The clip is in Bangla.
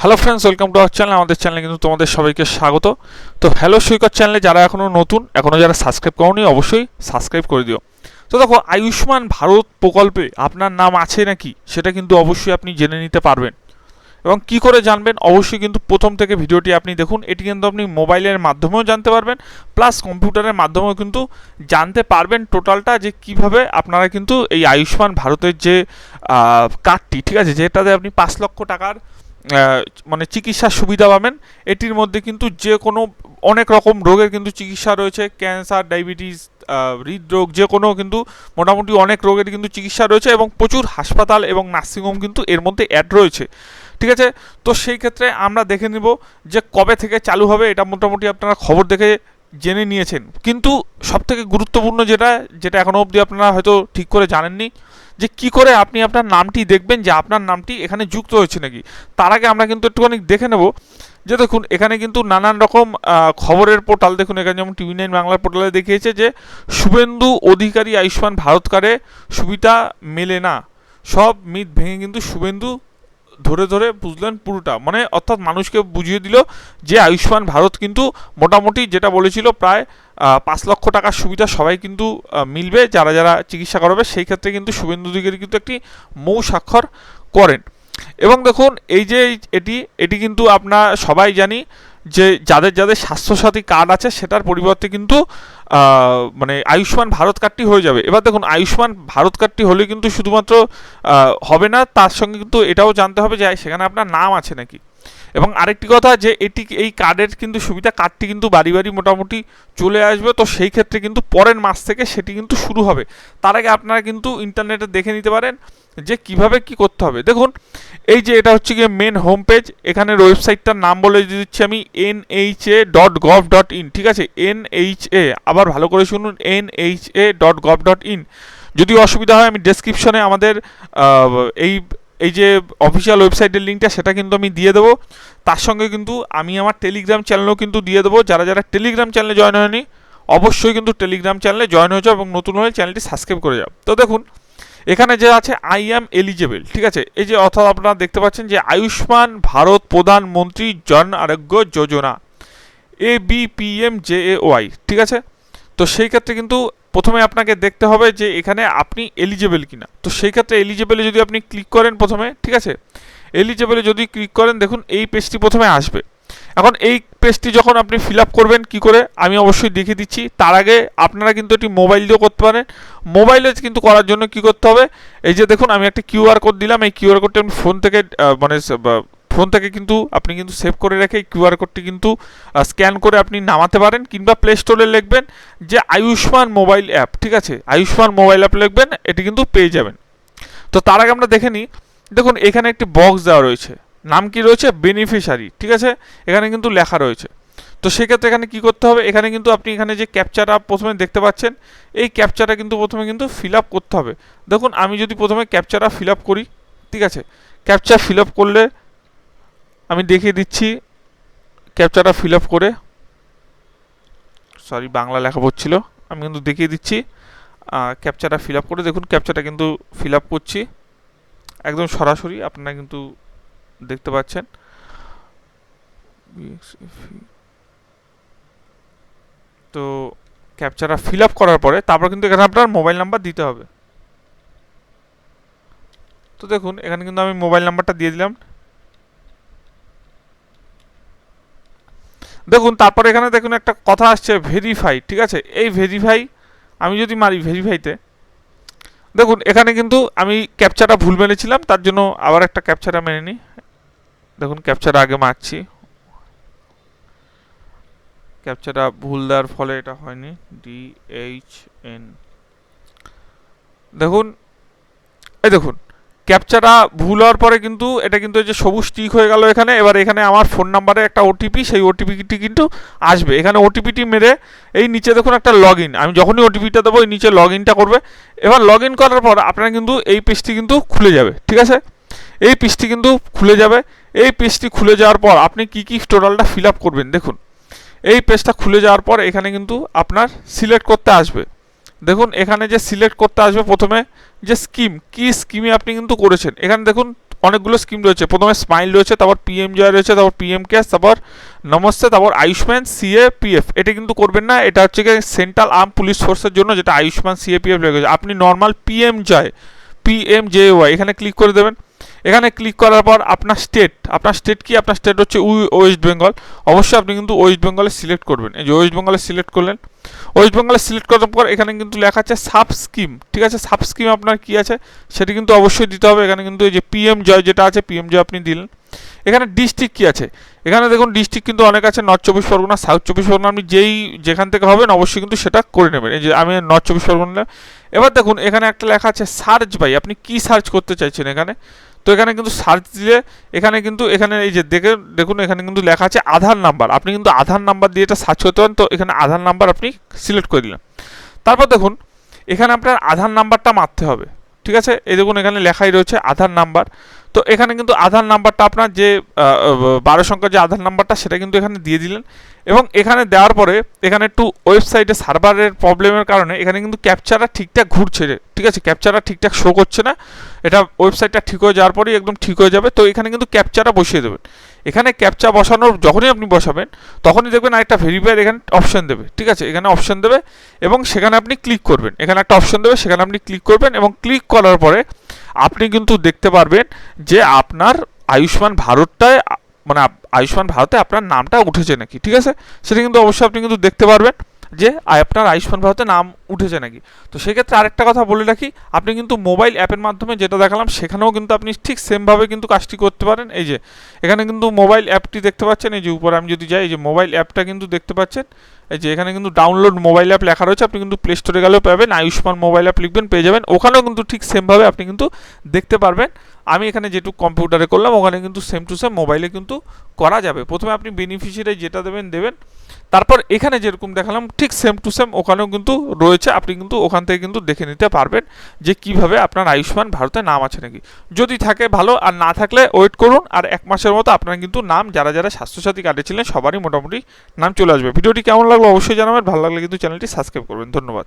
Hello friends, welcome to our channel. আমাদের চ্যানেলে কিন্তু তোমাদের সবাইকে স্বাগত। তো হ্যালো সৈকত চ্যানেলে যারা এখনও নতুন, এখনও যারা সাবস্ক্রাইব করোনি, অবশ্যই সাবস্ক্রাইব করে দিও। তো দেখো, আয়ুষ্মান ভারত প্রকল্পে আপনার নাম আছে নাকি সেটা কিন্তু অবশ্যই আপনি জেনে নিতে পারবেন। এবং কি করে জানবেন, অবশ্যই কিন্তু প্রথম থেকে ভিডিওটি আপনি দেখুন। এটি কিন্তু আপনি মোবাইলের মাধ্যমেও জানতে পারবেন, প্লাস কম্পিউটারের মাধ্যমেও কিন্তু জানতে পারবেন টোটালটা, যে কিভাবে আপনারা কিন্তু এই আয়ুষ্মান ভারতের যে কার্ডটি, ঠিক আছে, যেটাতে আপনি 5 লক্ষ টাকার মানে চিকিৎসার সুবিধা পাবেন। এটির মধ্যে কিন্তু যে কোনো অনেক রকম রোগের কিন্তু চিকিৎসা রয়েছে, ক্যান্সার, ডায়াবেটিস, হৃদরোগ, যে কোনো কিন্তু মোটামুটি অনেক রোগের কিন্তু চিকিৎসা রয়েছে, এবং প্রচুর হাসপাতাল এবং নার্সিংহোম কিন্তু এর মধ্যে অ্যাড রয়েছে, ঠিক আছে। তো সেই ক্ষেত্রে আমরা দেখে নিব যে কবে থেকে চালু হবে। এটা মোটামুটি আপনারা খবর দেখে জেনে নিয়েছেন, কিন্তু সবথেকে গুরুত্বপূর্ণ যেটা এখনও অবধি আপনারা হয়তো ঠিক করে জানেননি, যে কি করে আপনি আপনার নামটি দেখবেন যে আপনার নামটি এখানে যুক্ত হয়েছে নাকি। তার আগে আমরা কিন্তু একটুখানি দেখে নেব যে দেখুন, এখানে কিন্তু নানান রকম খবরের পোর্টাল, দেখুন এখানে যেমন TV9 বাংলার পোর্টালে দেখিয়েছে যে শুভেন্দু অধিকারী আয়ুষ্মান ভারত কার্ডে সুবিধা মেলে না, সব মিথ ভেঙে কিন্তু শুভেন্দু ধরে ধরে বুঝলেন পুরোটা, মানে অর্থাৎ মানুষকে বুঝিয়ে দিল যে আয়ুষ্মান ভারত কিন্তু মোটামুটি যেটা বলেছিল প্রায় 5 লক্ষ টাকার সুবিধা সবাই কিন্তু মিলবে, যারা যারা চিকিৎসা করাবে। সেই ক্ষেত্রে কিন্তু শুভেন্দু অধিকারী কিন্তু একটি মৌ স্বাক্ষর করেন। এবং দেখুন, এই যে এটি কিন্তু আমরা সবাই জানি যে যাদের যাদের স্বাস্থ্যসাথী কার্ড আছে সেটার পরিবর্তে কিন্তু মানে আয়ুষ্মান ভারত কার্ডটি হয়ে যাবে। এবার দেখুন, আয়ুষ্মান ভারত কার্ডটি হলে কিন্তু শুধুমাত্র হবে না, তার সঙ্গে কিন্তু এটাও জানতে হবে যে সেখানে আপনার নাম আছে নাকি। এবং আরেকটি কথা, যে এই কার্ডের কিন্তু সুবিধা, কার্ডটি কিন্তু বাড়ি বাড়ি মোটামুটি চলে আসবে। তো সেই ক্ষেত্রে কিন্তু পরের মাস থেকে সেটি কিন্তু শুরু হবে। তার আগে আপনারা কিন্তু ইন্টারনেটে দেখে নিতে পারেন যে কিভাবে কি করতে হবে। দেখুন, এই যে এটা হচ্ছে গিয়ে মেন হোম পেজ। এখানের ওয়েবসাইটটার নাম বলে দিচ্ছি আমি, nha.gov.in, ঠিক আছে। NHA, আবার ভালো করে শুনুন, nha.gov.in। যদি অসুবিধা হয় আমি ডেসক্রিপশনে আমাদের এই যে অফিসিয়াল ওয়েবসাইটের লিঙ্কটা, সেটা কিন্তু আমি দিয়ে দেবো। তার সঙ্গে কিন্তু আমি আমার টেলিগ্রাম চ্যানেলও কিন্তু দিয়ে দেবো। যারা যারা টেলিগ্রাম চ্যানেলে জয়েন হয়নি, অবশ্যই কিন্তু টেলিগ্রাম চ্যানেলে জয়েন হয়ে যাও, এবং নতুন হয়ে চ্যানেলটি সাবস্ক্রাইব করে যাও। তো দেখুন, এখানে যে আছে আই অ্যাম এলিজেবল, ঠিক আছে। এই যে অর্থাৎ আপনারা দেখতে পাচ্ছেন যে আয়ুষ্মান ভারত প্রধানমন্ত্রী জন আরোগ্য যোজনা, ABPMJAY, ঠিক আছে। তো সেই ক্ষেত্রে কিন্তু প্রথমে আপনাকে দেখতে হবে যে এখানে আপনি এলিজেবল কিনা। তো সেই ক্ষেত্রে এলিজেবলে যদি আপনি ক্লিক করেন প্রথমে, ঠিক আছে, এলিজেবলে যদি ক্লিক করেন, দেখুন এই পেজটি প্রথমে আসবে। এখন এই পেজটি যখন আপনি ফিল আপ করবেন কি করে, আমি অবশ্যই দেখিয়ে দিচ্ছি। তার আগে আপনারা কিন্তু এটি মোবাইল দিয়েও করতে পারেন। মোবাইলে কিন্তু করার জন্য কি করতে হবে, এই যে দেখুন আমি একটা QR কোড দিলাম। এই QR কোডটি আমি ফোন থেকে ফোন থেকে কিন্তু আপনি কিন্তু সেভ করে রেখে QR কোডটি কিন্তু স্ক্যান করে আপনি নামাতে পারেন, কিংবা প্লে স্টোরে লিখবেন যে আয়ুষ্মান মোবাইল অ্যাপ, ঠিক আছে, আয়ুষ্মান মোবাইল অ্যাপ লিখবেন, এটি কিন্তু পেয়ে যাবেন। তো তার আগে আমরা দেখে নিই। দেখুন, এখানে একটি বক্স দেওয়া রয়েছে, নাম কি রয়েছে, বেনিফিশিয়ারি, ঠিক আছে, এখানে কিন্তু লেখা রয়েছে। তো সেক্ষেত্রে এখানে কি করতে হবে, এখানে কিন্তু আপনি এখানে যে ক্যাপচাটা প্রথমে দেখতে পাচ্ছেন, এই ক্যাপচাটা কিন্তু প্রথমে কিন্তু ফিল আপ করতে হবে। দেখুন, আমি যদি প্রথমে ক্যাপচাটা ফিল আপ করি, ঠিক আছে, ক্যাপচা ফিল আপ করলে আমি দেখিয়ে দিচ্ছি। ক্যাপচাটা ফিল আপ করে, সরি বাংলা লেখা পড়ছিল, আমি কিন্তু দেখিয়ে দিচ্ছি। ক্যাপচাটা ফিল আপ করে দেখুন, ক্যাপচাটা কিন্তু ফিল আপ করছি একদম সরাসরি, আপনারা কিন্তু দেখতে পাচ্ছেন। তো ক্যাপচাটা ফিল আপ করার পরে তারপর কিন্তু এখানে আপনার মোবাইল নাম্বার দিতে হবে। তো দেখুন, এখানে কিন্তু আমি মোবাইল নাম্বারটা দিয়ে দিলাম। দেখুন, তারপরে এখানে দেখুন একটা কথা আসছে ভেরিফাই, ঠিক আছে। এই ভেরিফাই আমি যদি মারি ভেরিফাইতে, দেখুন এখানে কিন্তু আমি ক্যাপচাটা ভুল মেরেছিলাম, তার জন্য আবার একটা ক্যাপচাটা মেনে নিই। দেখুন, ক্যাপচাটা আগে মারছি, ক্যাপচাটা ভুল দেওয়ার ফলে এটা হয়নি। DHN, দেখুন, এই দেখুন ক্যাপচাটা ভুল হওয়ার পরে কিন্তু এটা কিন্তু এই যে সবুজ টিক হয়ে গেল এখানে। এবার এখানে আমার ফোন নাম্বারে একটা ওটিপি, সেই ওটিপিটি কিন্তু আসবে। এখানে ওটিপিটি মেরে এই নিচে দেখুন একটা লগ ইন, আমি যখনই ওটিপিটা দেবো এই নিচে লগ ইনটা করবে। এবার লগ ইন করার পর আপনার কিন্তু এই পেজটি কিন্তু খুলে যাবে, ঠিক আছে। এই পেজটি কিন্তু খুলে যাবে। এই পেজটি খুলে যাওয়ার পর আপনি কি কি টোটালটা ফিল আপ করবেন, দেখুন এই পেজটা খুলে যাওয়ার পর এখানে কিন্তু আপনার সিলেক্ট করতে আসবে। দেখুন এখানে যে সিলেক্ট করতে আসবে প্রথমে যে স্কিম, কি স্কিমে আপনি কিন্তু করেছেন। এখানে দেখুন অনেকগুলো স্কিম রয়েছে, প্রথমে স্মাইল রয়েছে, তারপর পিএম জয় রয়েছে, তারপর পিএম কেয়ার, তারপর নমস্তে, তারপর আয়ুষ্মান সিএপিএফ। এটা কিন্তু করবেন না, এটা হচ্ছে কি সেন্ট্রাল আর্ম পুলিশ ফোর্সের জন্য, যেটা আয়ুষ্মান সিএপিএফ লেগেছে। আপনি নর্মাল পিএম জয়, পিএমজেওয়াই এখানে ক্লিক করে দেবেন। এখানে ক্লিক করার পর আপনার স্টেট কি, আপনার স্টেট হচ্ছে ওয়েস্ট বেঙ্গল। অবশ্যই আপনি কিন্তু ওয়েস্ট বেঙ্গলে সিলেক্ট করবেন। এই যে ওয়েস্ট বেঙ্গলে সিলেক্ট করলেন, ওয়েস্ট বেঙ্গলে সিলেক্ট করার পর এখানে কিন্তু লেখা আছে সাব স্কিম, ঠিক আছে। সাব স্কিম আপনার কি আছে সেটি কিন্তু অবশ্যই দিতে হবে। এখানে কিন্তু এই যে পিএম জয় যেটা আছে, পিএম জয় আপনি দিলেন। এখানে ডিস্ট্রিক্ট কি আছে, এখানে দেখুন ডিস্ট্রিক্ট কিন্তু অনেক আছে, নর্থ চব্বিশ পরগনা, সাউথ চব্বিশ পরগনা। আপনি যেখান থেকে হবেন অবশ্যই কিন্তু সেটা করে নেবেন। এই যে আমি নর্থ চব্বিশ পরগনা। এবার দেখুন এখানে একটা লেখা আছে সার্চ বাই, আপনি কি সার্চ করতে চাইছেন এখানে। তো এখানে কিন্তু সার্চ দিলে এখানে এই যে দেখুন এখানে কিন্তু লেখা আছে আধার নাম্বার। আপনি কিন্তু আধার নাম্বার দিয়ে এটা সার্চ করতে পারেন। তো এখানে আধার নাম্বার আপনি সিলেক্ট করে দিলেন। তারপর দেখুন এখানে আপনার আধার নাম্বারটা মারতে হবে, ঠিক আছে। এই দেখুন এখানে লেখাই রয়েছে আধার নাম্বার। তো এখানে কিন্তু আধার নাম্বারটা আপনার যে 12 সংখ্যার যে আধার নাম্বারটা সেটা কিন্তু এখানে দিয়ে দিলেন। এবং এখানে দেওয়ার পরে এখানে একটু ওয়েবসাইটে সার্ভারের প্রবলেমের কারণে এখানে কিন্তু ক্যাপচারটা ঠিকঠাক ঘুরছে, ঠিক আছে, ক্যাপচারটা ঠিকঠাক শো করছে না। এটা ওয়েবসাইটটা ঠিক হয়ে যাওয়ার পরেই একদম ঠিক হয়ে যাবে। তো এখানে কিন্তু ক্যাপচারটা বসিয়ে দেবেন। এখানে ক্যাপচা বসানোর যখনই আপনি বসাবেন তখনই দেখবেন আরেকটা ভেরিফাইয়ের এখানে অপশন দেবে, ঠিক আছে। এখানে অপশন দেবে এবং সেখানে আপনি ক্লিক করবেন। এখানে একটা অপশন দেবে, সেখানে আপনি ক্লিক করবেন এবং ক্লিক করার পরে আপনি কিন্তু দেখতে পারবেন যে আপনার আয়ুষ্মান ভারতটায় মানে আয়ুষ্মান ভারতে আপনার নামটা উঠেছে নাকি, ঠিক আছে। সেটা কিন্তু অবশ্যই আপনি কিন্তু দেখতে পারবেন যে আপনার আয়ুষ্মান ভারতে নাম উঠেছে নাকি। তো সেক্ষেত্রে আরেকটা কথা বলে রাখি, আপনি কিন্তু মোবাইল অ্যাপের মাধ্যমে যেটা দেখালাম সেখানেও কিন্তু আপনি ঠিক সেমভাবে কিন্তু কাজটি করতে পারেন। এই যে এখানে কিন্তু মোবাইল অ্যাপটি দেখতে পাচ্ছেন, এই যে উপরে আমি যদি যাই, এই যে মোবাইল অ্যাপটা কিন্তু দেখতে পাচ্ছেন। এই যে এখানে কিন্তু ডাউনলোড মোবাইল অ্যাপ লেখা রয়েছে, আপনি কিন্তু প্লে স্টোরে গেলেও পাবেন, আয়ুষ্মান মোবাইল অ্যাপ লিখবেন পেয়ে যাবেন। ওখানেও কিন্তু ঠিক সেমভাবে আপনি কিন্তু দেখতে পারবেন। আমি এখানে যেটুকু কম্পিউটারে করলাম ওখানে কিন্তু সেম টু সেম মোবাইলে কিন্তু করা যাবে। প্রথমে আপনি বেনিফিশিয়ারি যেটা দেবেন, তারপর এখানে যেরকম দেখালাম ঠিক সেম টু সেম ওখানেও কিন্তু রয়েছে। আপনি কিন্তু ওখান থেকে কিন্তু দেখে নিতে পারবেন যে কিভাবে আপনার আয়ুষ্মান ভারতে নাম আছে নাকি। যদি থাকে ভালো, আর না থাকলে ওয়েট করুন, আর 1 মাসের মতো আপনার কিন্তু নাম যারা যারা স্বাস্থ্যসাথী কার্ডে ছিলেন সবারই মোটামুটি নাম চলে আসবে। ভিডিওটি কেমন লাগলো অবশ্যই জানাবেন, ভালো লাগলে কিন্তু চ্যানেলটি সাবস্ক্রাইব করবেন। ধন্যবাদ।